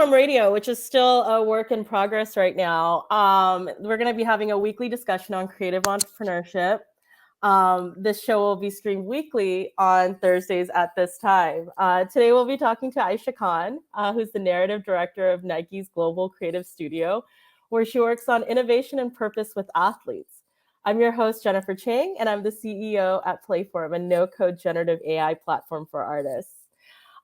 Playform Radio, which is still a work in progress right now. We're going to be having a weekly discussion on creative entrepreneurship. This show will be streamed weekly on Thursdays at this time. Today, we'll be talking to Ayesha Khan, who's the narrative director of Nike's Global Creative Studio, where she works on innovation and purpose with athletes. I'm your host, Jennifer Chang, and I'm the CEO at Playform, a no-code generative AI platform for artists.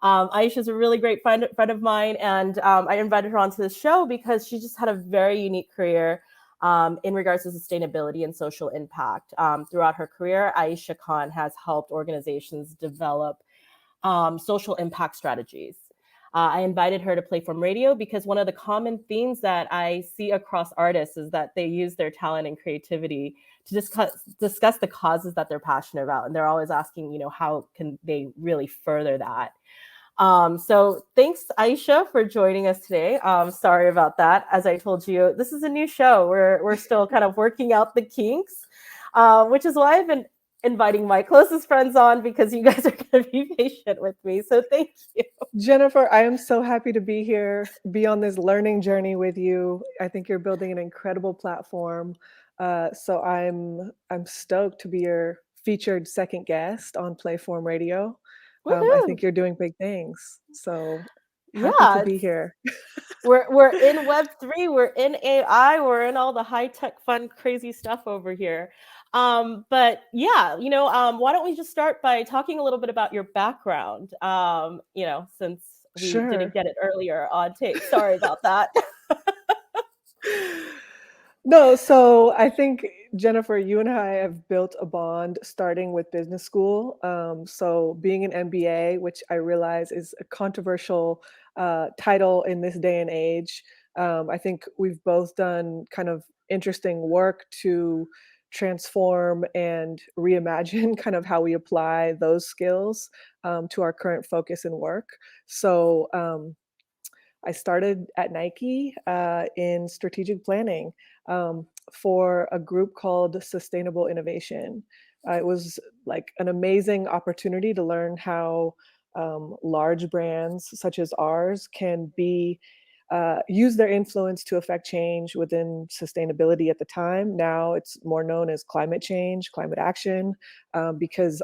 Ayesha is a really great friend of mine, and I invited her onto the show because she just had a very unique career in regards to sustainability and social impact. Throughout her career, Ayesha Khan has helped organizations develop social impact strategies. I invited her to Playform Radio because one of the common themes that I see across artists is that they use their talent and creativity to discuss the causes that they're passionate about. And they're always asking, how can they really further that? So thanks, Ayesha, for joining us today. Sorry about that. As I told you, this is a new show. We're still kind of working out the kinks, which is why I've been inviting my closest friends on, because you guys are going to be patient with me. So thank you. Jennifer, I am so happy to be here, be on this learning journey with you. I think you're building an incredible platform. So I'm stoked to be your featured second guest on Playform Radio. I think you're doing big things. So happy to be here. We're in Web3, we're in AI, we're in all the high tech, fun, crazy stuff over here. But yeah, why don't we just start by talking a little bit about your background? Since we didn't get it earlier on tape. Sorry about that. No, so I think, Jennifer, you and I have built a bond starting with business school. So being an MBA, which I realize is a controversial title in this day and age, I think we've both done kind of interesting work to transform and reimagine kind of how we apply those skills to our current focus and work. So I started at Nike in strategic planning for a group called Sustainable Innovation. It was like an amazing opportunity to learn how large brands such as ours can use their influence to affect change within sustainability at the time. Now it's more known as climate change, climate action, because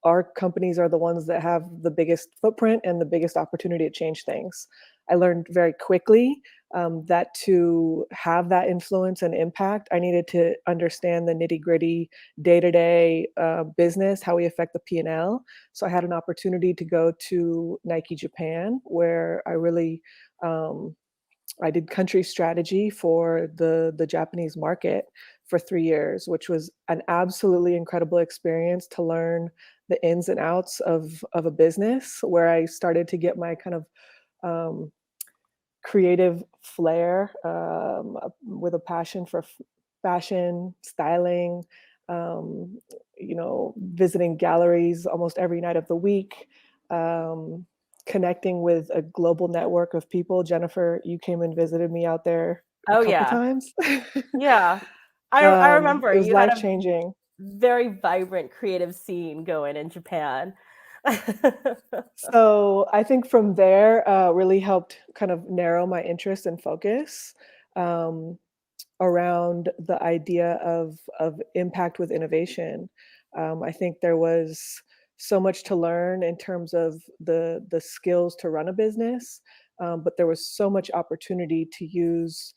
our companies are the ones that have the biggest footprint and the biggest opportunity to change things. I learned very quickly that to have that influence and impact, I needed to understand the nitty-gritty day-to-day business, how we affect the P&L. So I had an opportunity to go to Nike Japan, where I really I did country strategy for the Japanese market for 3 years, which was an absolutely incredible experience to learn the ins and outs of a business, where I started to get my kind of creative flair with a passion for fashion, styling, visiting galleries almost every night of the week, connecting with a global network of people. Jennifer, you came and visited me out there a couple times. Yeah. I remember it was you had life-changing. Very vibrant creative scene going in Japan. So I think from there really helped kind of narrow my interest and focus around the idea of impact with innovation. I think there was so much to learn in terms of the skills to run a business, but there was so much opportunity to use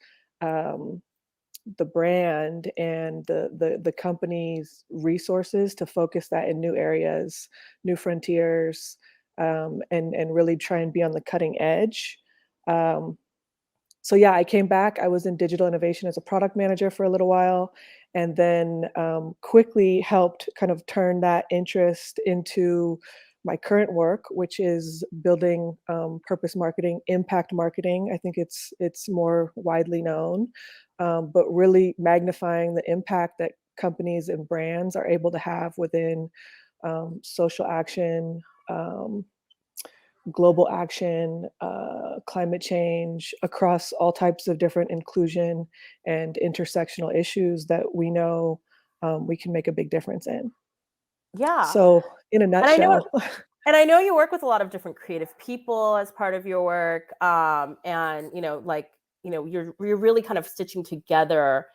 the brand and the company's resources to focus that in new areas, new frontiers, and really try and be on the cutting edge. So yeah, I came back. I was in digital innovation as a product manager for a little while, and then quickly helped kind of turn that interest into my current work, which is building purpose marketing, impact marketing. I think it's more widely known, but really magnifying the impact that companies and brands are able to have within social action, global action, climate change, across all types of different inclusion and intersectional issues that we know we can make a big difference in. Yeah. So in a nutshell. And I know you work with a lot of different creative people as part of your work, and you're really kind of stitching together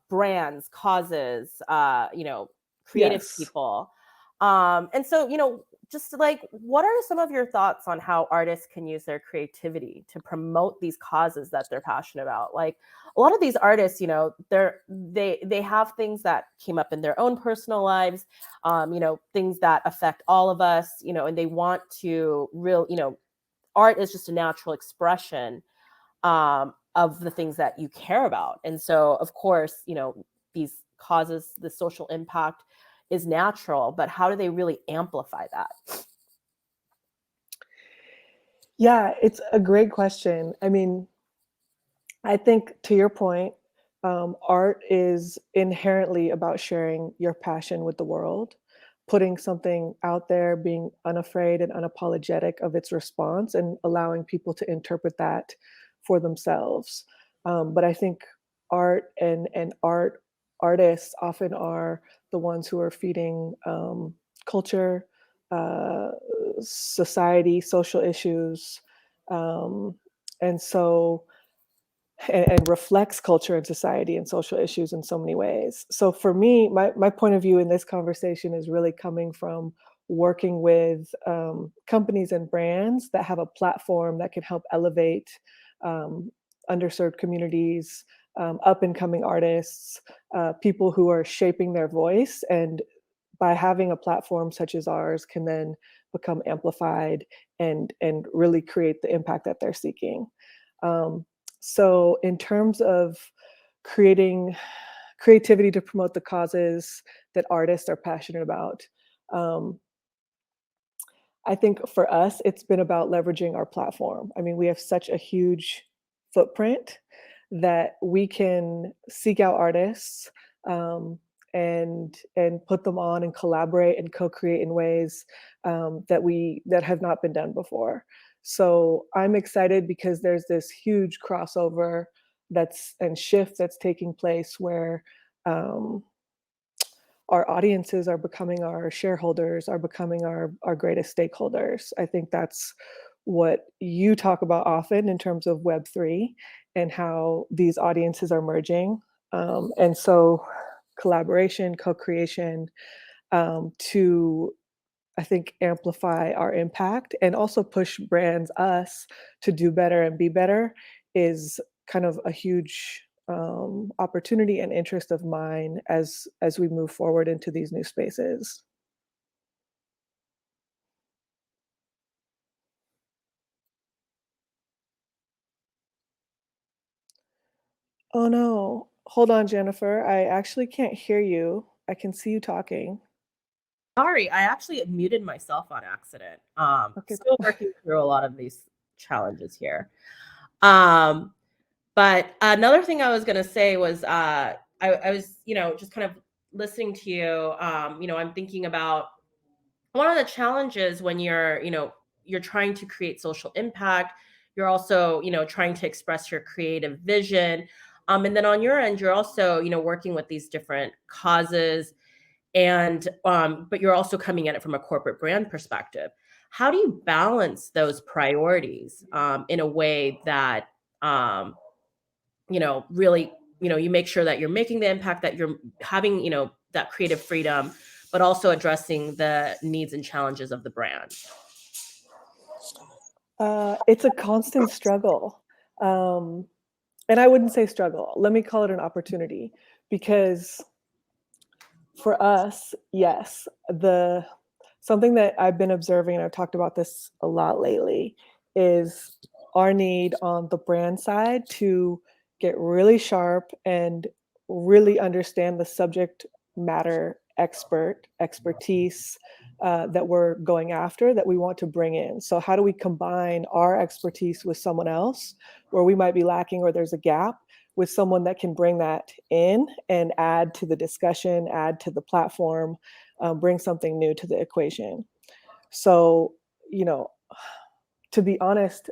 brands, causes, creative Yes. people, and so just like, what are some of your thoughts on how artists can use their creativity to promote these causes that they're passionate about? Like, a lot of these artists, they have things that came up in their own personal lives, things that affect all of us, and they want to art is just a natural expression of the things that you care about. And so, of course, these causes, the social impact is natural, but how do they really amplify that? Yeah, it's a great question. I mean, I think to your point, art is inherently about sharing your passion with the world, putting something out there, being unafraid and unapologetic of its response, and allowing people to interpret that for themselves. But I think art and artists often are the ones who are feeding culture, uh, society, social issues, um, and so and reflects culture and society and social issues in so many ways. So for me, my point of view in this conversation is really coming from working with companies and brands that have a platform that can help elevate um, underserved communities, up and coming artists, people who are shaping their voice, and by having a platform such as ours can then become amplified and really create the impact that they're seeking. Um, so in terms of creating creativity to promote the causes that artists are passionate about, um, I think for us, it's been about leveraging our platform. I mean, we have such a huge footprint that we can seek out artists, um, and put them on and collaborate and co-create in ways that have not been done before. So I'm excited because there's this huge crossover and shift that's taking place where um, our audiences are becoming our shareholders, are becoming our greatest stakeholders. I think that's what you talk about often in terms of Web3 and how these audiences are merging. And so collaboration, co-creation, to I think amplify our impact and also push brands us to do better and be better is kind of a huge opportunity and interest of mine as we move forward into these new spaces. Oh no, hold on, Jennifer. I actually can't hear you. I can see you talking. Sorry, I actually muted myself on accident. Okay. Still working through a lot of these challenges here. Um, but another thing I was going to say was I was, just kind of listening to you. I'm thinking about one of the challenges when you're trying to create social impact. You're also, trying to express your creative vision. And then on your end, you're also, working with these different causes, and but you're also coming at it from a corporate brand perspective. How do you balance those priorities in a way that really, you make sure that you're making the impact, that you're having, that creative freedom, but also addressing the needs and challenges of the brand? It's a constant struggle. Um, and I wouldn't say struggle. Let me call it an opportunity because for us, yes, the something that I've been observing, and I've talked about this a lot lately, is our need on the brand side to get really sharp and really understand the subject matter expertise that we're going after, that we want to bring in. So how do we combine our expertise with someone else where we might be lacking or there's a gap, with someone that can bring that in and add to the discussion, add to the platform, bring something new to the equation. So, you know, to be honest,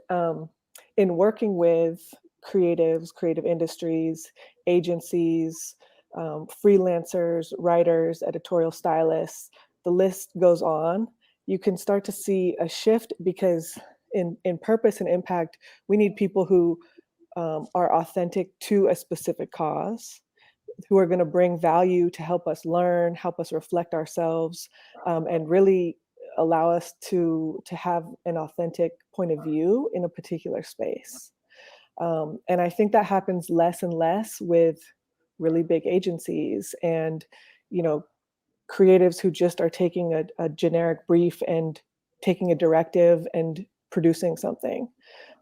in working with creatives, creative industries, agencies, freelancers, writers, editorial stylists, the list goes on. you can start to see a shift, because in purpose and impact, we need people who are authentic to a specific cause, who are going to bring value to help us learn, help us reflect ourselves, and really allow us to have an authentic point of view in a particular space. And I think that happens less and less with really big agencies and, you know, creatives who just are taking a generic brief and taking a directive and producing something.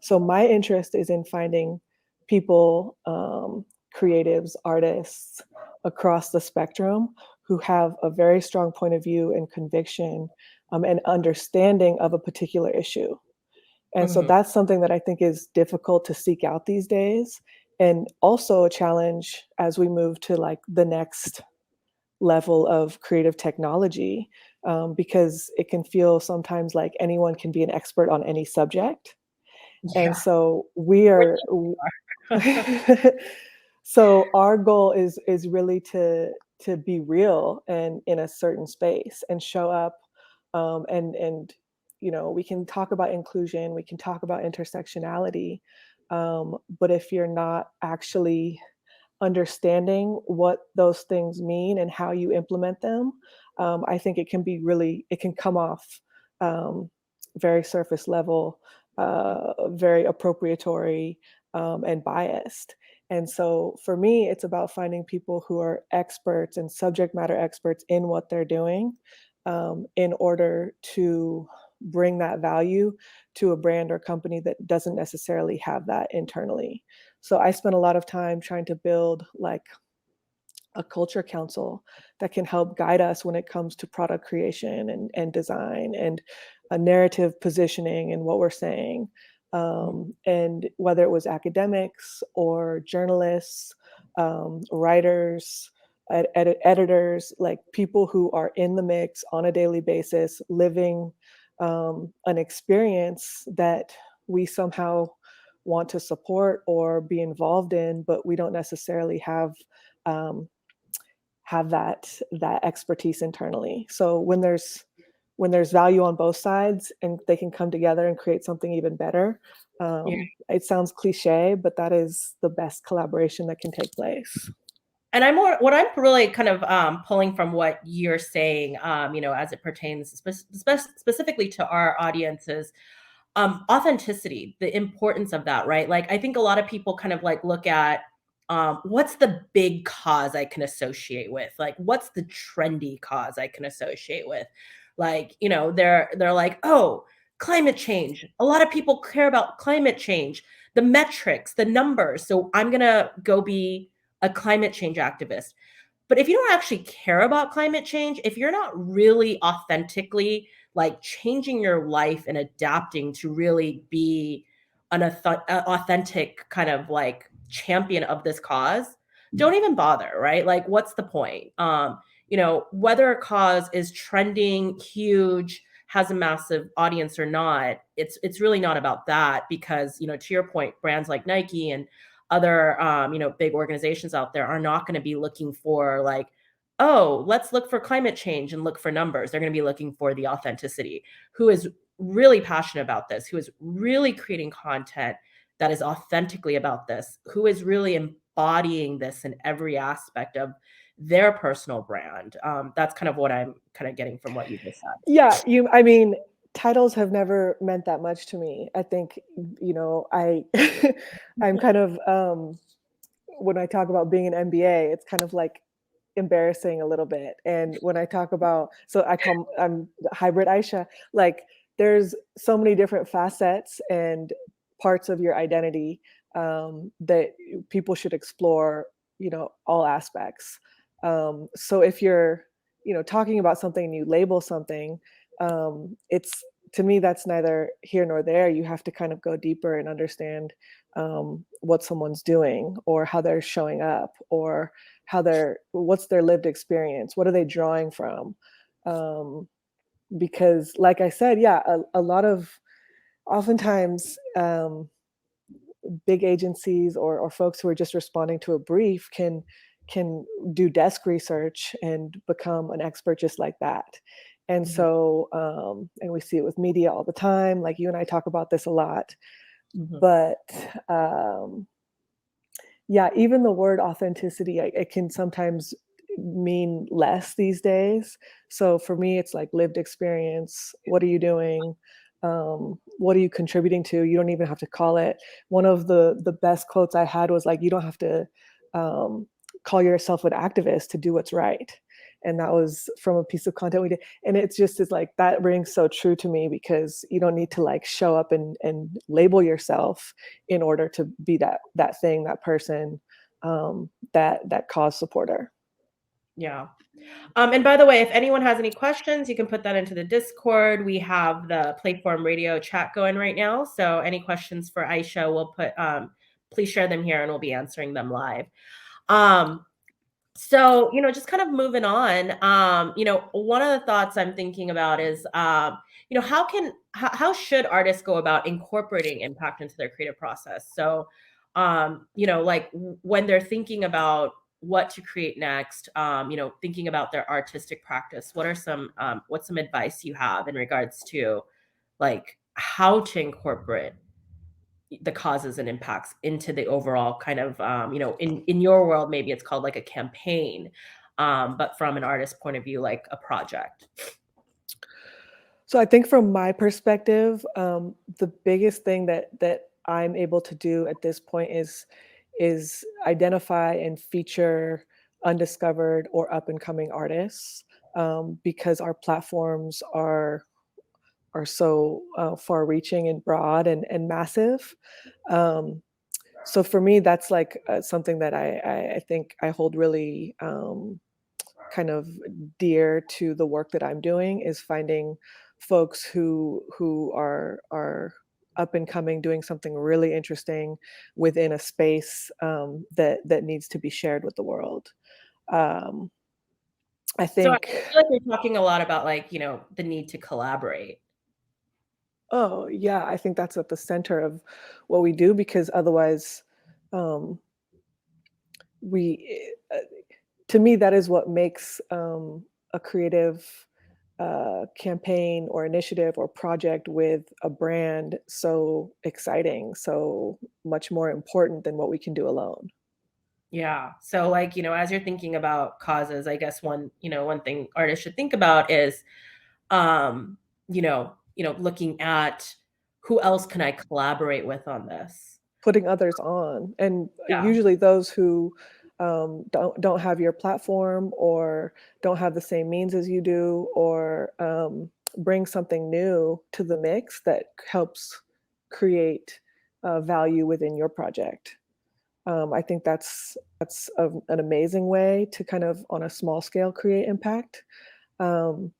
So my interest is in finding people, creatives, artists across the spectrum who have a very strong point of view and conviction, and understanding of a particular issue. And so Mhm. that's something that I think is difficult to seek out these days, and also a challenge as we move to like the next level of creative technology, because it can feel sometimes like anyone can be an expert on any subject. And Yeah. so we Which are so our goal is really to be real and in a certain space and show up, and you know, we can talk about inclusion, we can talk about intersectionality, but if you're not actually understanding what those things mean and how you implement them, I think it can come off, um, very surface level, very appropriatory, and biased. And so for me, it's about finding people who are experts and subject matter experts in what they're doing, in order to bring that value to a brand or company that doesn't necessarily have that internally. So I spent a lot of time trying to build like a culture council that can help guide us when it comes to product creation and design and a narrative positioning and what we're saying. And whether it was academics or journalists, writers, editors, like people who are in the mix on a daily basis, living, an experience that we somehow want to support or be involved in, but we don't necessarily um, have that expertise internally. So when there's value on both sides and they can come together and create something even better, Yeah. it sounds cliche, but that is the best collaboration that can take place. And what I'm really kind of pulling from what you're saying, as it pertains specifically to our audiences, authenticity, the importance of that, right? Like, I think a lot of people kind of like look at what's the big cause I can associate with? Like, what's the trendy cause I can associate with? Like, they're like, oh, climate change. A lot of people care about climate change, the metrics, the numbers. So I'm gonna go be a climate change activist. But if you don't actually care about climate change, if you're not really authentically like changing your life and adapting to really be an authentic kind of like champion of this cause, don't even bother, right? Like, what's the point? Whether a cause is trending, huge, has a massive audience or not, it's really not about that, because to your point, brands like Nike and other big organizations out there are not going to be looking for like, oh, let's look for climate change and look for numbers. They're going to be looking for the authenticity. Who is really passionate about this? Who is really creating content that is authentically about this? Who is really embodying this in every aspect of their personal brand? That's kind of what I'm kind of getting from what you just said. Yeah, I mean, titles have never meant that much to me. I think, I I'm kind of, when I talk about being an MBA, it's kind of like embarrassing a little bit. And when I talk about, so I'm hybrid Ayesha, like there's so many different facets and parts of your identity, that people should explore, all aspects. So if you're, talking about something and you label something, it's, to me, that's neither here nor there. You have to kind of go deeper and understand, what someone's doing or how they're showing up, or what's their lived experience, what are they drawing from, because like I said, yeah, a lot of, oftentimes, big agencies or folks who are just responding to a brief can do desk research and become an expert just like that. And so, and we see it with media all the time. Like you and I talk about this a lot. But yeah, even the word authenticity, it can sometimes mean less these days. So for me, it's like lived experience. What are you doing? What are you contributing to? You don't even have to call it. One of the best quotes I had was like, you don't have to call yourself an activist to do what's right. And that was from a piece of content we did. And it's just is like, that rings so true to me, because you don't need to like show up and label yourself in order to be that thing, that person, that cause supporter. Yeah. And by the way, if anyone has any questions, you can put that into the Discord. We have the Playform Radio chat going right now. So any questions for Ayesha, we'll put, please share them here and we'll be answering them live. So, just kind of moving on, one of the thoughts I'm thinking about is, how should artists go about incorporating impact into their creative process? So, like when they're thinking about what to create next, thinking about their artistic practice, what's some advice you have in regards to like how to incorporate the causes and impacts into the overall kind of, in your world, maybe it's called like a campaign, but from an artist point of view, like a project. So I think from my perspective, the biggest thing that I'm able to do at this point is identify and feature undiscovered or up and coming artists, because our platforms are so far-reaching and broad and massive. So for me, that's like something that I think I hold really kind of dear to the work that I'm doing, is finding folks who are up and coming, doing something really interesting within a space that needs to be shared with the world. Um, I So I think. feel like you're talking a lot about like, the need to collaborate. Oh, yeah, I think that's at the center of what we do, because otherwise, um, we, to me, that is what makes a creative campaign or initiative or project with a brand so exciting, so much more important than what we can do alone. Yeah. So like, as you're thinking about causes, I guess one thing artists should think about is, um, looking at who else can I collaborate with on this? Putting others on, and Yeah. usually those who don't have your platform, or don't have the same means as you do, or bring something new to the mix that helps create value within your project. I think that's an amazing way to kind of, on a small scale, create impact. Um,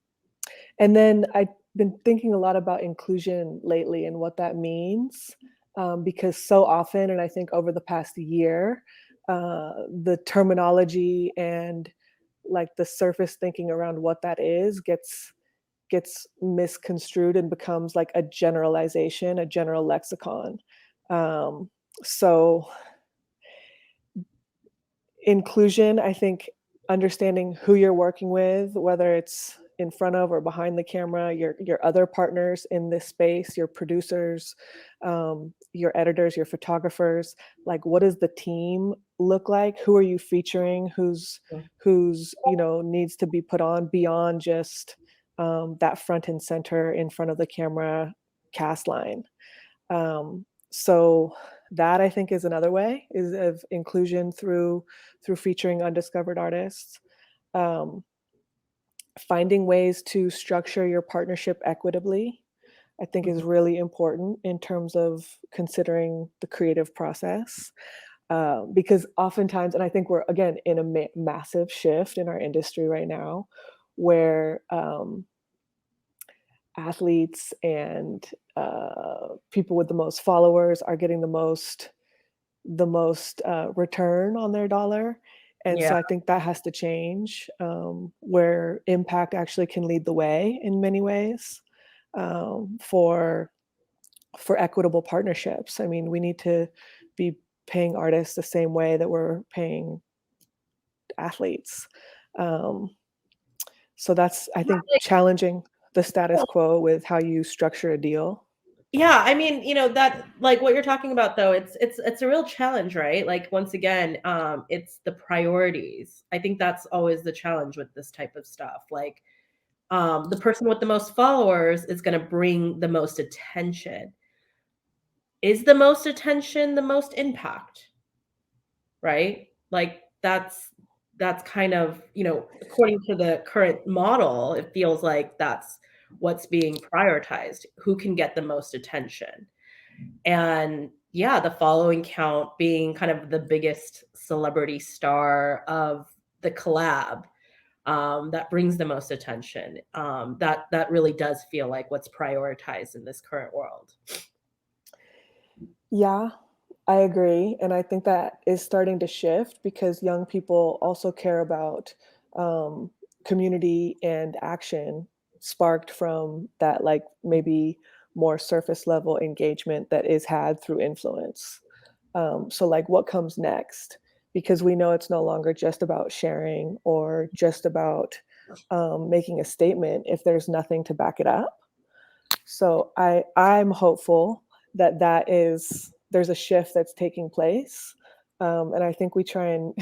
and then I've been thinking a lot about inclusion lately and what that means, because so often, and I think over the past year, the terminology and like the surface thinking around what that is gets misconstrued and becomes like a generalization, a general lexicon. So inclusion, I think understanding who you're working with, whether it's in front of or behind the camera, your other partners in this space, your producers, your editors, your photographers, like what does the team look like? Who are you featuring? Who's needs to be put on beyond just that front and center in front of the camera cast line. So that, I think, is another way, is of inclusion through featuring undiscovered artists. Um, Finding ways to structure your partnership equitably, I think, is Mhm. really important in terms of considering the creative process. Because oftentimes, and I think we're again in a massive shift in our industry right now, where athletes and people with the most followers are getting the most return on their dollar. And Yeah. so I think that has to change, where impact actually can lead the way in many ways, for equitable partnerships. I mean, we need to be paying artists the same way that we're paying athletes. Um, So that's, I think, challenging the status quo with how you structure a deal. Yeah, I mean, that, like, what you're talking about though, it's a real challenge, right? Like, once again, it's the priorities. I think that's always the challenge with this type of stuff. Like, the person with the most followers is going to bring the most attention. Is the most attention the most impact? Right? Like, that's kind of, according to the current model, it feels like that's what's being prioritized. Who can get the most attention? And yeah, the following count being kind of the biggest celebrity star of the collab, that brings the most attention. That really does feel like what's prioritized in this current world. Yeah, I agree. And I think that is starting to shift because young people also care about um, community and action sparked from that, like maybe more surface level engagement that is had through influence. So, like, what comes next? Because we know it's no longer just about sharing or just about making a statement if there's nothing to back it up. So I'm hopeful that there's a shift that's taking place, and I think we try and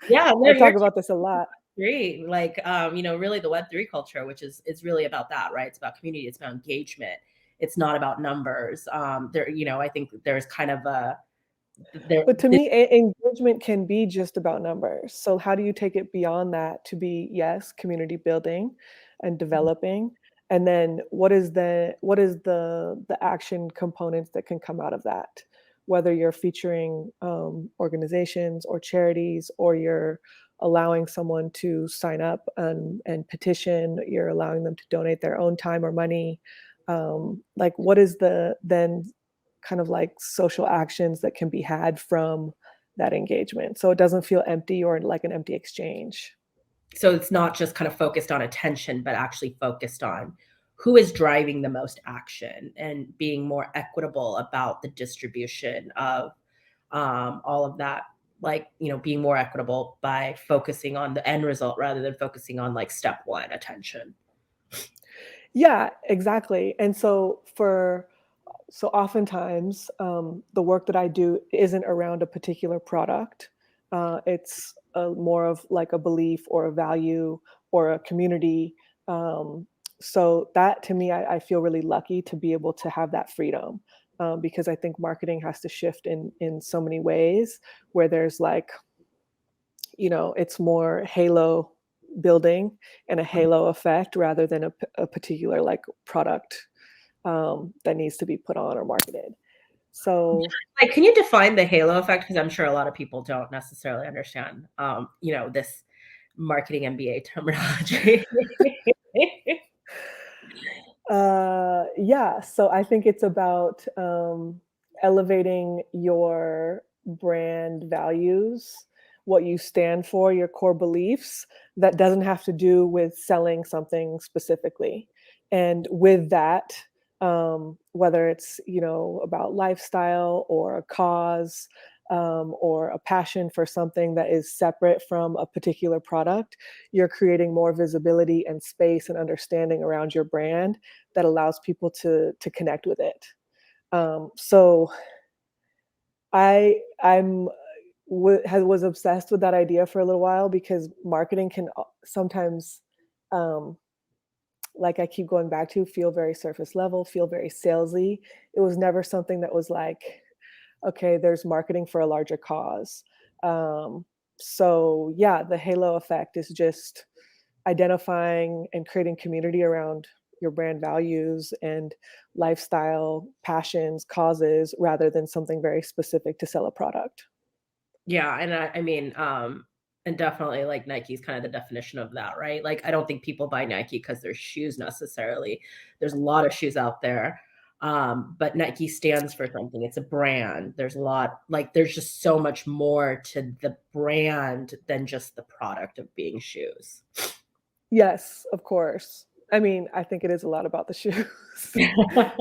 Yeah, no, I you're talk about this a lot. great. Like, really the Web3 culture, which is really about that, right? It's about community, it's about engagement. It's not about numbers. I think there's kind of there. But to me, engagement can be just about numbers. So how do you take it beyond that to be, yes, community building and developing? And then what is the action components that can come out of that? Whether you're featuring organizations or charities, or you're allowing someone to sign up and petition, you're allowing them to donate their own time or money. Like, what is the then kind of like social actions that can be had from that engagement, so it doesn't feel empty or like an empty exchange. So it's not just kind of focused on attention, but actually focused on who is driving the most action and being more equitable about the distribution of, all of that. Like, being more equitable by focusing on the end result rather than focusing on like step one, attention. Yeah, exactly. And so oftentimes the work that I do isn't around a particular product. It's more of like a belief or a value or a community. So that, to me, I feel really lucky to be able to have that freedom, because I think marketing has to shift in so many ways, where there's like, it's more halo building and a halo effect rather than a particular like product that needs to be put on or marketed. So Like, can you define the halo effect? Because I'm sure a lot of people don't necessarily understand, this marketing MBA terminology. yeah, so I think it's about elevating your brand values, what you stand for, your core beliefs. That doesn't have to do with selling something specifically. And with that, whether it's about lifestyle or a cause, or a passion for something that is separate from a particular product, you're creating more visibility and space and understanding around your brand that allows people to connect with it. So I'm was obsessed with that idea for a little while, because marketing can sometimes, um, like I keep going back to, feel very surface level, feel very salesy. It was never something that was like, okay, there's marketing for a larger cause. Um, so yeah, the halo effect is just identifying and creating community around your brand values and lifestyle, passions, causes, rather than something very specific to sell a product. Yeah, and I mean, and definitely like Nike's kind of the definition of that, right? Like, I don't think people buy Nike because there's shoes necessarily. There's a lot of shoes out there. But Nike stands for something. It's a brand. There's a lot, like, there's just so much more to the brand than just the product of being shoes. Yes, of course. I mean, I think it is a lot about the shoes. But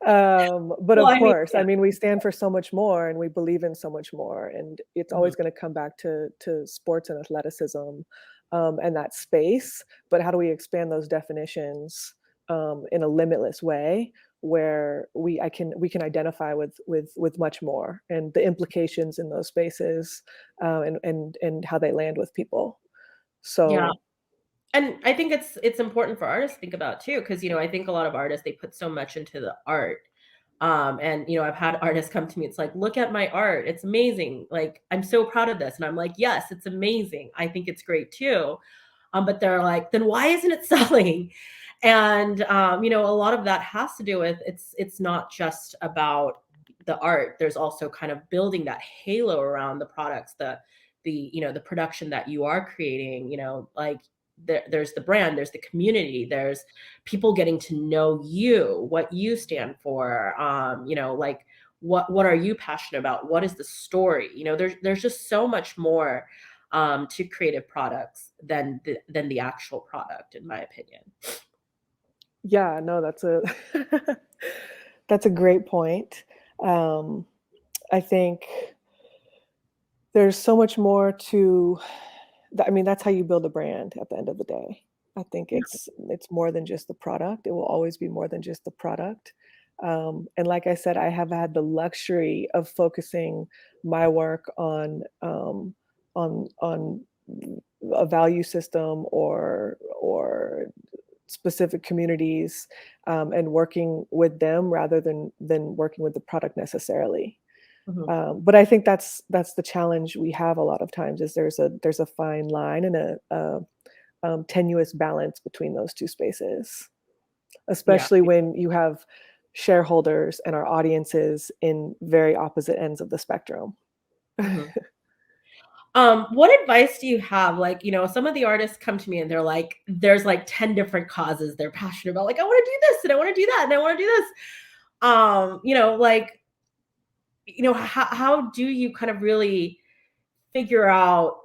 Well, of I mean, course, I mean, we stand for so much more and we believe in so much more, and it's mhm. always going to come back to sports and athleticism. and that space, but how do we expand those definitions in a limitless way where we can identify with much more, and the implications in those spaces, and how they land with people. Yeah. So And I think it's important for artists to think about too, because I think a lot of artists, they put so much into the art. And I've had artists come to me, it's like, look at my art, it's amazing. Like, I'm so proud of this. And I'm like, yes, it's amazing. I think it's great too. But they're like, then why isn't it selling? And a lot of that has to do with it's not just about the art. There's also kind of building that halo around the products, the production that you are creating, like there's the brand, there's the community, there's people getting to know you, what you stand for, like what are you passionate about, what is the story, there's just so much more to creative products than the actual product, in my opinion. yeah, no, that's a that's a great point. I think there's so much more to I mean, that's how you build a brand at the end of the day. I think it's more than just the product. It will always be more than just the product. And like I said, I have had the luxury of focusing my work on a value system or specific communities, and working with them rather than working with the product necessarily. Mhm. But I think that's the challenge we have a lot of times, is there's a fine line and a tenuous balance between those two spaces, Yeah. especially when you have shareholders and our audiences in very opposite ends of the spectrum. Mhm. What advice do you have? Like, some of the artists come to me and they're like, there's like 10 different causes they're passionate about. Like, I want to do this and I want to do that and I want to do this. Like, how do you kind of really figure out,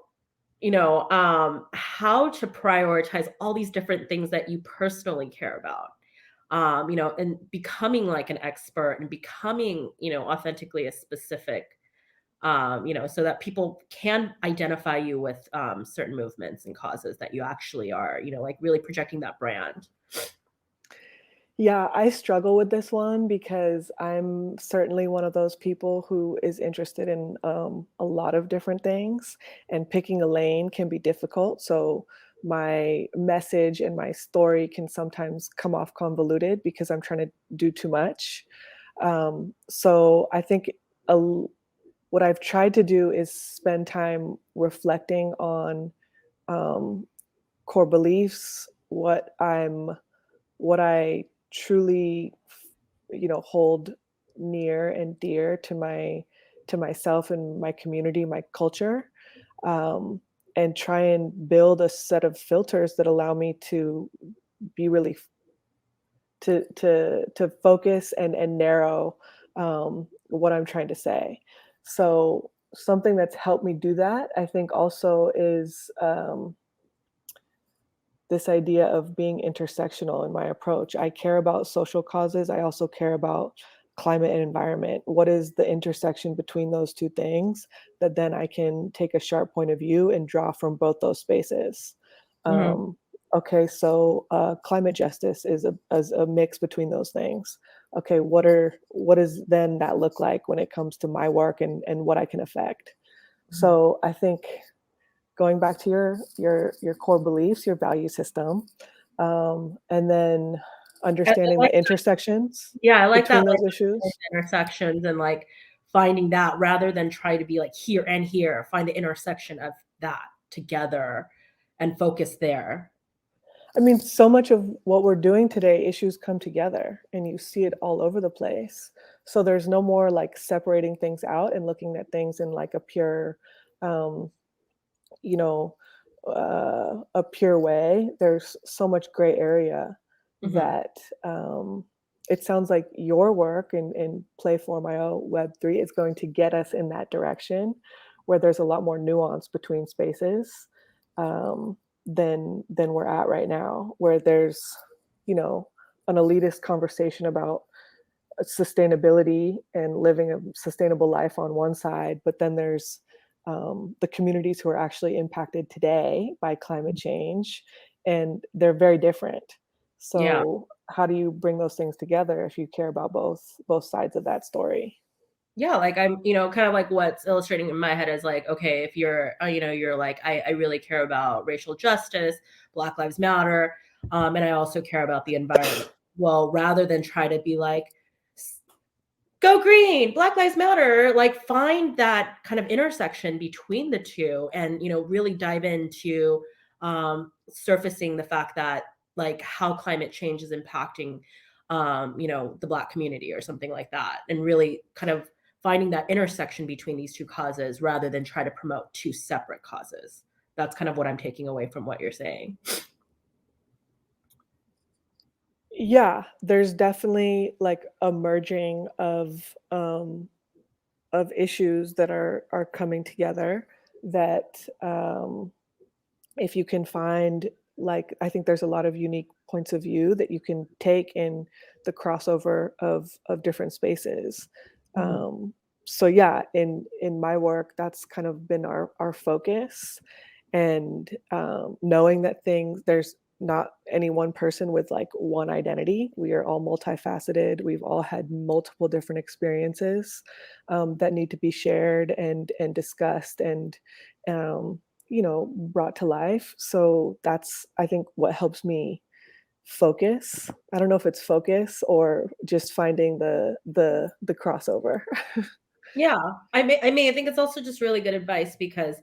how to prioritize all these different things that you personally care about? And becoming like an expert and becoming, authentically a specific, so that people can identify you with certain movements and causes that you actually are, like really projecting that brand. Yeah, I struggle with this one because I'm certainly one of those people who is interested in a lot of different things, and picking a lane can be difficult. So my message and my story can sometimes come off convoluted because I'm trying to do too much. So I think a, l- what I've tried to do is spend time reflecting on um, core beliefs, what I truly, hold near and dear to myself and my community, my culture, um, and try and build a set of filters that allow me to be really to focus and narrow what I'm trying to say. So something that's helped me do that, I think, also is this idea of being intersectional in my approach. I care about social causes. I also care about climate and environment. What is the intersection between those two things that then I can take a sharp point of view and draw from both those spaces? Mhm. Um, okay, so climate justice is a mix between those things. Okay, what does then that look like when it comes to my work and what I can affect? Mhm. So I think going back to your core beliefs, your value system, and then I understanding like the intersections Yeah, I like that, between like those issues. intersections, and like finding that rather than try to be like here and here, find the intersection of that together and focus there. I mean, so much of what we're doing today, issues come together and you see it all over the place. So there's no more like separating things out and looking at things in like a pure, um, you know, a pure way. There's so much gray area Mhm. that it sounds like your work in Playform IO Web3 is going to get us in that direction, where there's a lot more nuance between spaces, um, than we're at right now, where there's, you know, an elitist conversation about sustainability and living a sustainable life on one side, but then there's the communities who are actually impacted today by climate change, and they're very different. Yeah. So how do you bring those things together if you care about both sides of that story? Yeah, like I'm, kind of like what's illustrating in my head is like, okay, if you're, you're like, I really care about racial justice, Black Lives Matter, and I also care about the environment. Well, rather than try to be like, go green, Black Lives Matter, like find that kind of intersection between the two and, really dive into surfacing the fact that like how climate change is impacting, the Black community or something like that. And really kind of finding that intersection between these two causes rather than try to promote two separate causes. That's kind of what I'm taking away from what you're saying. Yeah, there's definitely like a merging of issues that are coming together that if you can find, like, I think there's a lot of unique points of view that you can take in the crossover of different spaces. Mhm. So yeah, in my work, that's kind of been our focus, and knowing that there's not any one person with like one identity. We are all multifaceted. We've all had multiple different experiences that need to be shared and discussed and um, brought to life. So that's, I think, what helps me focus. I don't know if it's focus or just finding the crossover. Yeah. I think it's also just really good advice because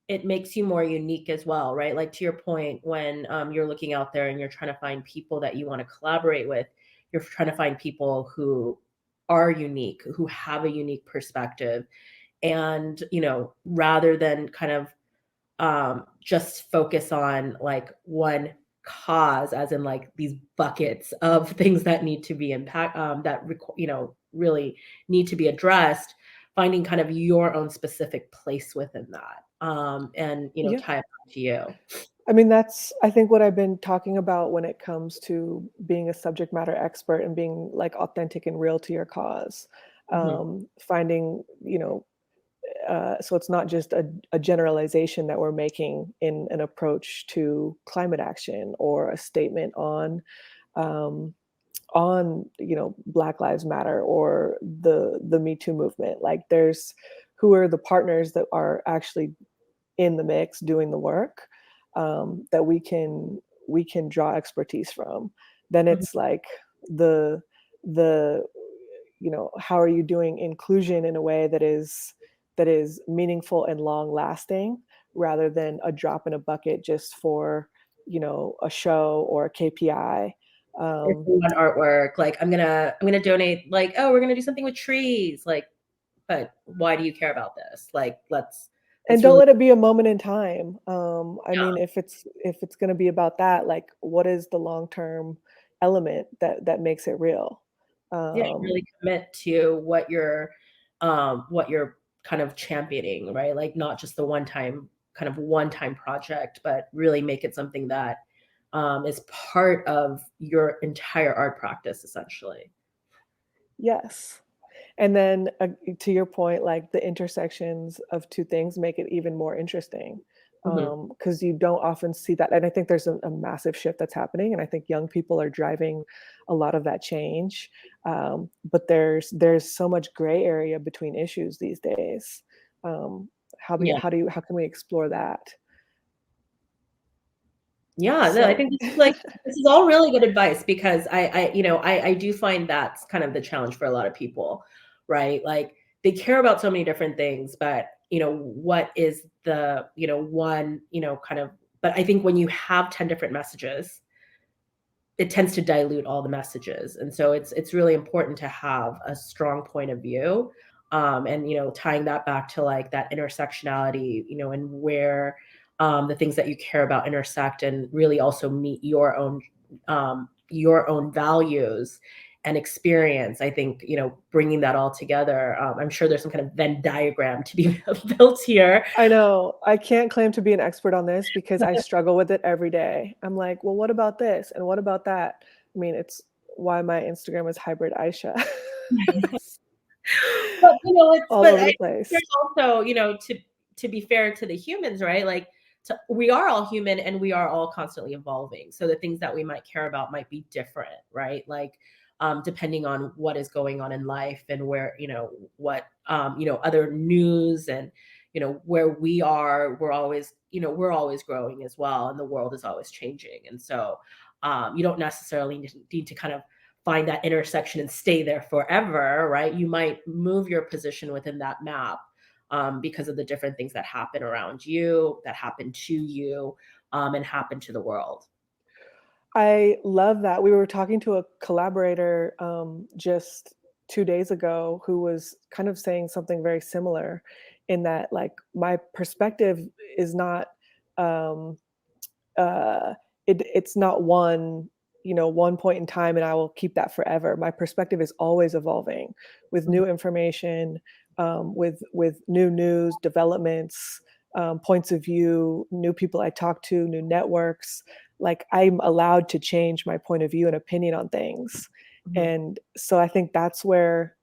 it makes you more unique as well, right? Like to your point, when you're looking out there and you're trying to find people that you want to collaborate with, you're trying to find people who are unique, who have a unique perspective. And, rather than kind of just focus on like one cause, as in like these buckets of things that need to be really need to be addressed, finding kind of your own specific place within that, and Yeah. tie it back to you. I mean, that's, I think, what I've been talking about when it comes to being a subject matter expert and being like authentic and real to your cause. Mhm. Finding, so it's not just a generalization that we're making in an approach to climate action or a statement um, on Black Lives Matter or the Me Too movement. Like, there's who are the partners that are actually in the mix doing the work, that we can draw expertise from. Then Mhm. it's like the the how are you doing inclusion in a way that is meaningful and long lasting, rather than a drop in a bucket just for a show or a KPI. If um, you want artwork, like I'm gonna donate, like, oh, we're gonna do something with trees, like, but why do you care about this? Like, and let's don't really, let it be a moment in time. I yeah, mean, if it's going to be about that, like, what is the long term element that makes it real? yeah, um, really commit to what you're kind of championing, right? Like not just the one time project, but really make it something that is part of your entire art practice, essentially. yes. And then, to your point, like, the intersections of two things make it even more interesting, Mhm. because you don't often see that. And I think there's a massive shift that's happening, and I think young people are driving a lot of that change. But there's so much gray area between issues these days. Um, Yeah. how can we explore that? Yeah, no, I So think this is all really good advice because I do find that's kind of the challenge for a lot of people, right? Like they care about so many different things, but what is the, one, kind of, but I think when you have 10 different messages, it tends to dilute all the messages. And so it's really important to have a strong point of view. And tying that back to like that intersectionality, and where the things that you care about intersect and really also meet your own values and experience. I think bringing that all together. I'm sure there's some kind of Venn diagram to be built here. I know. I can't claim to be an expert on this because I struggle with it every day. I'm like, well, what about this? And what about that? I mean, it's why my Instagram is hybrid Ayesha. But it's All but over I the think place. there's also, to be fair to the humans, right? Like we are all human and we are all constantly evolving. So the things that we might care about might be different, right? Like depending on what is going on in life and where, what, other news and, where we are, we're always growing as well. And the world is always changing. And so you don't necessarily need to kind of find that intersection and stay there forever, right? You might move your position within that map because of the different things that happen around you, that happen to you, and happen to the world. I love that. We were talking to a collaborator just 2 days ago who was kind of saying something very similar in that, like, my perspective is not, um, it's not one point in time and I will keep that forever. My perspective is always evolving with new information, with new news, developments, points of view, new people I talk to, new networks. Like, I'm allowed to change my point of view and opinion on things. Mhm. And so I think that's where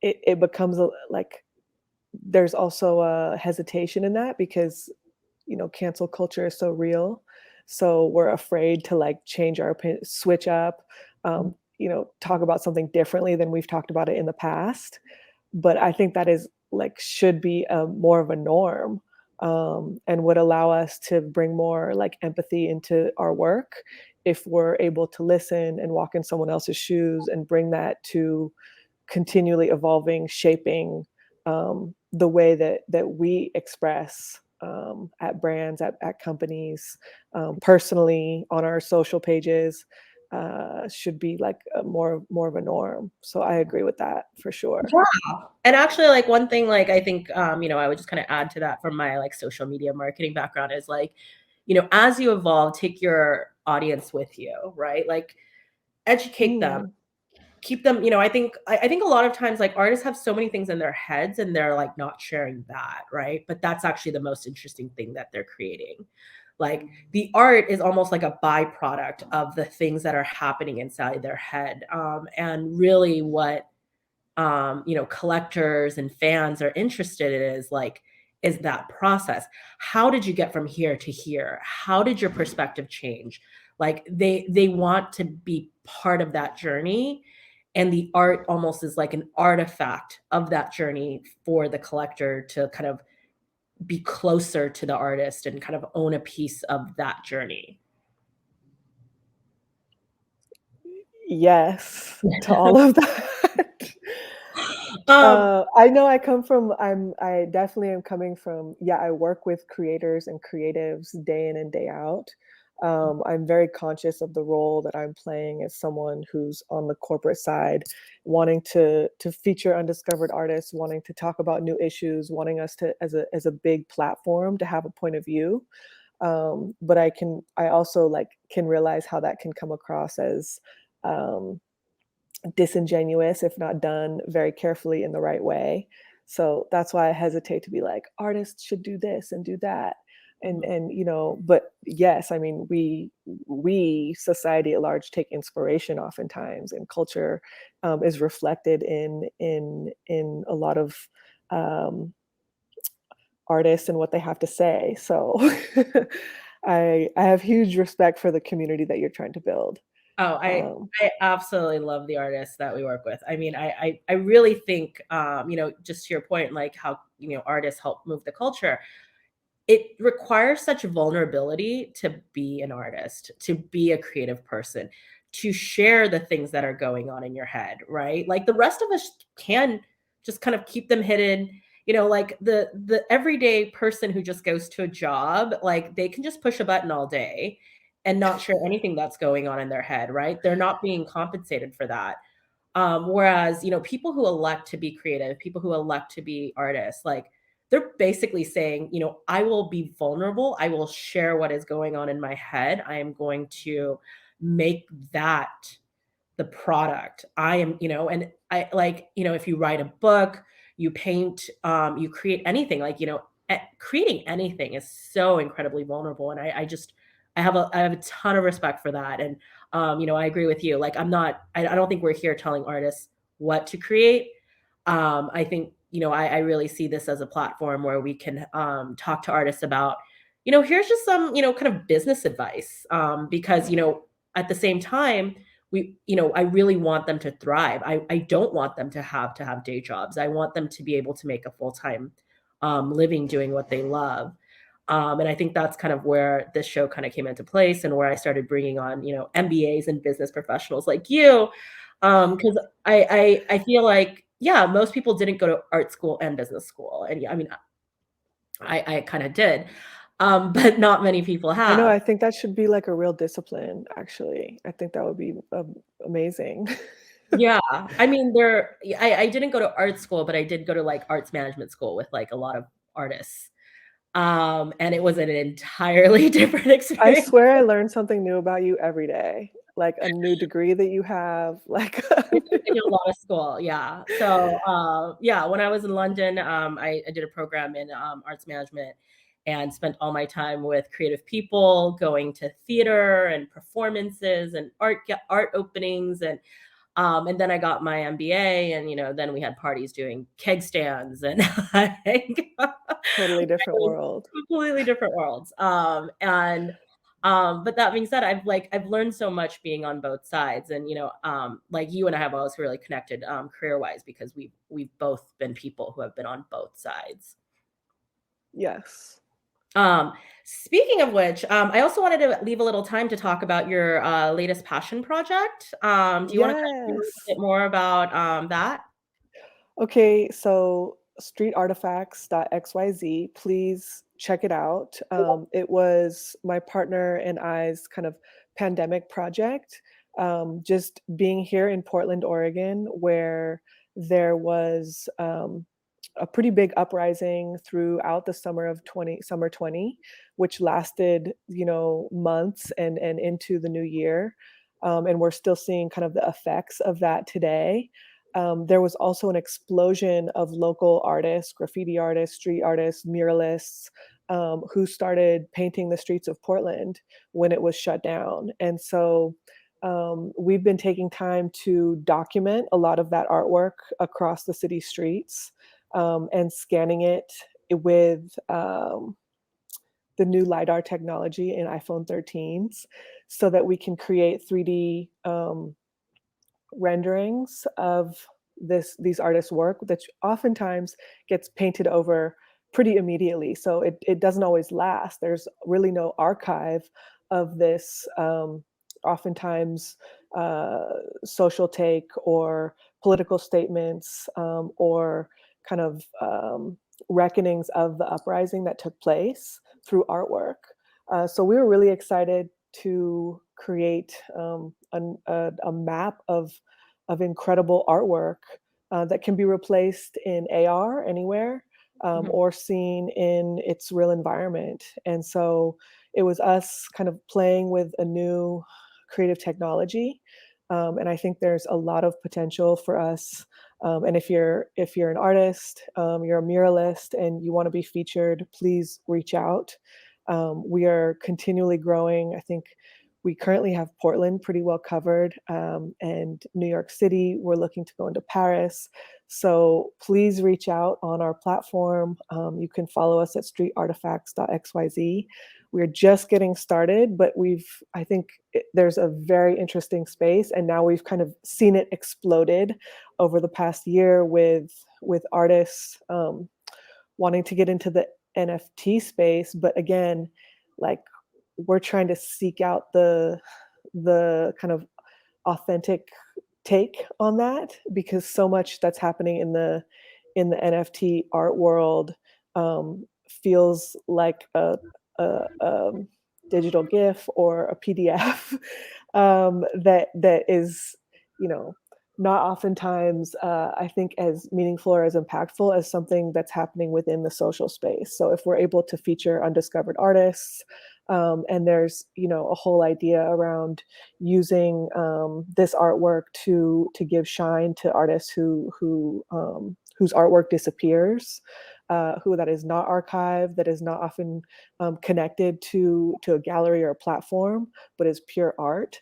it becomes like there's also a hesitation in that because cancel culture is so real. So we're afraid to like change our opinion, switch up, talk about something differently than we've talked about it in the past. But I think that is like should be more of a norm, and would allow us to bring more like empathy into our work if we're able to listen and walk in someone else's shoes and bring that to continually evolving, shaping the way that we express at brands, at companies, personally on our social pages, should be like more of a norm. So I agree with that for sure. Yeah. And actually, like one thing, like I think, I would just kind of add to that from my like social media marketing background is like, as you evolve, take your audience with you, right? Like educate them, Mm, keep them, I think a lot of times like artists have so many things in their heads and they're like not sharing that, right? But that's actually the most interesting thing that they're creating. Like the art is almost like a byproduct of the things that are happening inside their head. And really what collectors and fans are interested in is that process. How did you get from here to here? How did your perspective change? Like they want to be part of that journey, and the art almost is like an artifact of that journey for the collector to kind of be closer to the artist and kind of own a piece of that journey. yes, to all of that. um I know I definitely am coming from, yeah, I work with creators and creatives day in and day out. I'm very conscious of the role that I'm playing as someone who's on the corporate side, wanting to feature undiscovered artists, wanting to talk about new issues, wanting us to as a big platform to have a point of view. But I also like can realize how that can come across as um, disingenuous if not done very carefully in the right way. So that's why I hesitate to be like artists should do this and do that. And but yes, I mean we society at large take inspiration oftentimes, and culture is reflected in a lot of um, artists and what they have to say. So I have huge respect for the community that you're trying to build. Oh, I Um, I absolutely love the artists that we work with. I mean, I really think, just to your point, like how, artists help move the culture. It requires such vulnerability to be an artist, to be a creative person, to share the things that are going on in your head, right? Like the rest of us can just kind of keep them hidden. Like the everyday person who just goes to a job, like they can just push a button all day and not share anything that's going on in their head, right? They're not being compensated for that. Whereas, people who elect to be creative, people who elect to be artists, like they're basically saying, I will be vulnerable. I will share what is going on in my head. I am going to make that the product. I am, and I like, if you write a book, you paint, you create anything, like, creating anything is so incredibly vulnerable. And I just, I have a ton of respect for that. And, I agree with you. Like, I don't think we're here telling artists what to create. I think I really see this as a platform where we can talk to artists about, here's just some, kind of business advice. Because, at the same time, I really want them to thrive. I don't want them to have day jobs. I want them to be able to make a full-time living doing what they love. And I think that's kind of where this show kind of came into place, and where I started bringing on, MBAs and business professionals like you, because I feel like, yeah, most people didn't go to art school and business school, and yeah, I mean, I kind of did, but not many people I know, have. I think that should be like a real discipline, actually. I think that would be amazing. Yeah, I mean, I didn't go to art school, but I did go to like arts management school with like a lot of artists, and it was an entirely different I experience. swear I learn something new about you every day, like a new degree that you have, like I do a lot of school, yeah. So, yeah, when I was in London, I did a program in arts management, and spent all my time with creative people, going to theater and performances and art openings, and then I got my MBA, and then we had parties doing keg stands, and like, totally different world. completely different worlds. But that being said, I've learned so much being on both sides, and like you and I have always really connected career wise, because we've both been people who have been on both sides. Yes. Um, Speaking of which, I also wanted to leave a little time to talk about your latest passion project. Do you want to kind of share a little Yes. bit more about that? Okay, so streetartifacts.xyz, please check it out. It was my partner and I's kind of pandemic project. Just being here in Portland, Oregon, where there was a pretty big uprising throughout the summer 20, which lasted, months and into the new year. And we're still seeing kind of the effects of that today. There was also an explosion of local artists, graffiti artists, street artists, muralists, who started painting the streets of Portland when it was shut down. And so we've been taking time to document a lot of that artwork across the city streets, and scanning it with the new LiDAR technology in iPhone 13s, so that we can create 3D renderings of these artists' work, that oftentimes gets painted over pretty immediately. So it doesn't always last. There's really no archive of this, oftentimes social take or political statements, or kind of reckonings of the uprising that took place through artwork. So we were really excited to create a map of incredible artwork that can be replaced in AR anywhere, Mhm. or seen in its real environment. And so it was us kind of playing with a new creative technology. And I think there's a lot of potential for us. And if you're an artist, you're a muralist, and you want to be featured, please reach out. We are continually growing. I think we currently have Portland pretty well covered, and New York City. We're looking to go into Paris. So please reach out on our platform. You can follow us at streetartifacts.xyz. We're just getting started, but I think there's a very interesting space, and now we've kind of seen it exploded over the past year with artists wanting to get into the NFT space. But again, like, we're trying to seek out the kind of authentic take on that, because so much that's happening in the NFT art world feels like a digital GIF or a PDF, that is, you know, not oftentimes, I think, as meaningful or as impactful as something that's happening within the social space. So if we're able to feature undiscovered artists, and there's, a whole idea around using this artwork to give shine to artists whose artwork disappears, who that is not archived, that is not often connected to a gallery or a platform, but is pure art,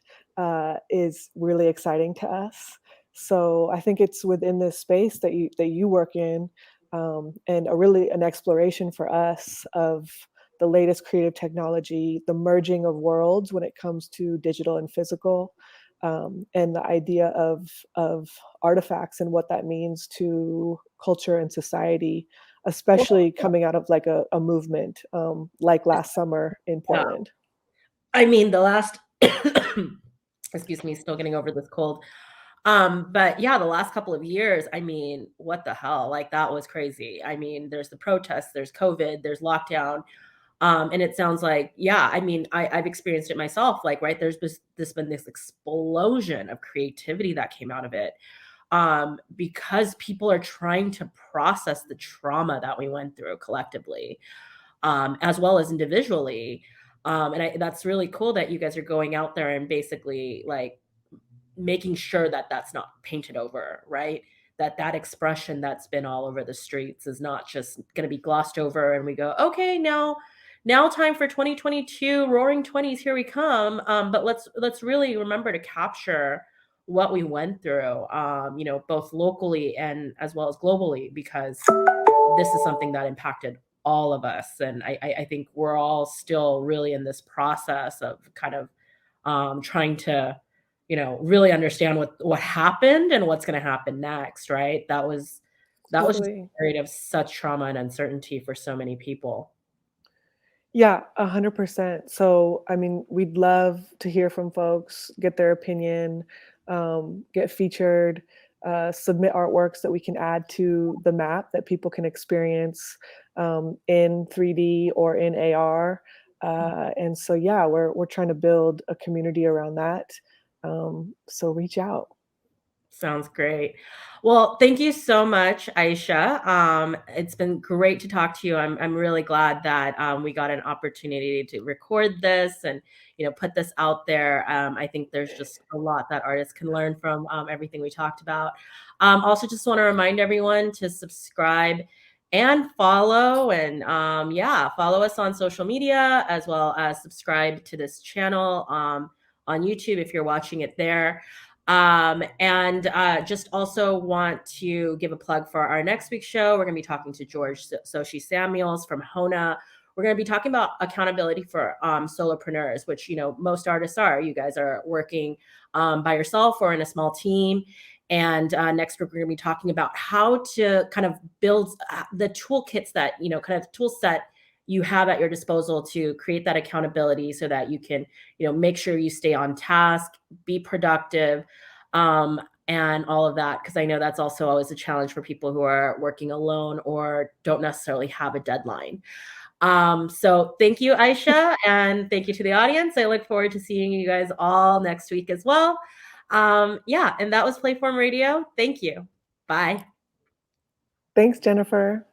is really exciting to us. So I think it's within this space that you work in, and really an exploration for us of the latest creative technology, the merging of worlds when it comes to digital and physical, and the idea of artifacts and what that means to culture and society, especially coming out of like a movement like last summer in Yeah. Portland. I mean, the last, excuse me, still getting over this cold. But yeah, the last couple of years, I mean, what the hell? Like that was crazy. I mean, there's the protests, there's COVID, there's lockdown. And it sounds like, yeah, I mean, I've experienced it myself. Like, right, there's been this explosion of creativity that came out of it. Because people are trying to process the trauma that we went through collectively, as well as individually. And that's really cool that you guys are going out there and basically like making sure that that's not painted over, right? That expression that's been all over the streets is not just going to be glossed over and we go, okay, now time for 2022 roaring 20s, here we come. But let's really remember to capture what we went through, both locally and as well as globally, because this is something that impacted all of us. And I think we're all still really in this process of kind of trying to, really understand what happened and what's going to happen next, right? That was just a Totally. period of such trauma and uncertainty for so many people. Yeah, 100%. So, I mean, we'd love to hear from folks, get their opinion, get featured, submit artworks that we can add to the map that people can experience in 3D or in AR. And so, yeah, we're trying to build a community around that. So reach out. Sounds great. Well, thank you so much, Ayesha. It's been great to talk to you. I'm really glad that we got an opportunity to record this and put this out there. I think there's just a lot that artists can learn from everything we talked about. Also, just want to remind everyone to subscribe and follow, and follow us on social media as well as subscribe to this channel on YouTube if you're watching it there. And just also want to give a plug for our next week's show. We're going to be talking to George Soshi Samuels from Hona. We're going to be talking about accountability for solopreneurs, which, most artists are. You guys are working by yourself or in a small team. And next week, we're going to be talking about how to kind of build the toolkits that, kind of tool set you have at your disposal to create that accountability so that you can, make sure you stay on task, be productive, and all of that. Because I know that's also always a challenge for people who are working alone or don't necessarily have a deadline. So thank you, Ayesha, and thank you to the audience. I look forward to seeing you guys all next week as well. And that was Playform Radio. Thank you. Bye. Thanks, Jennifer.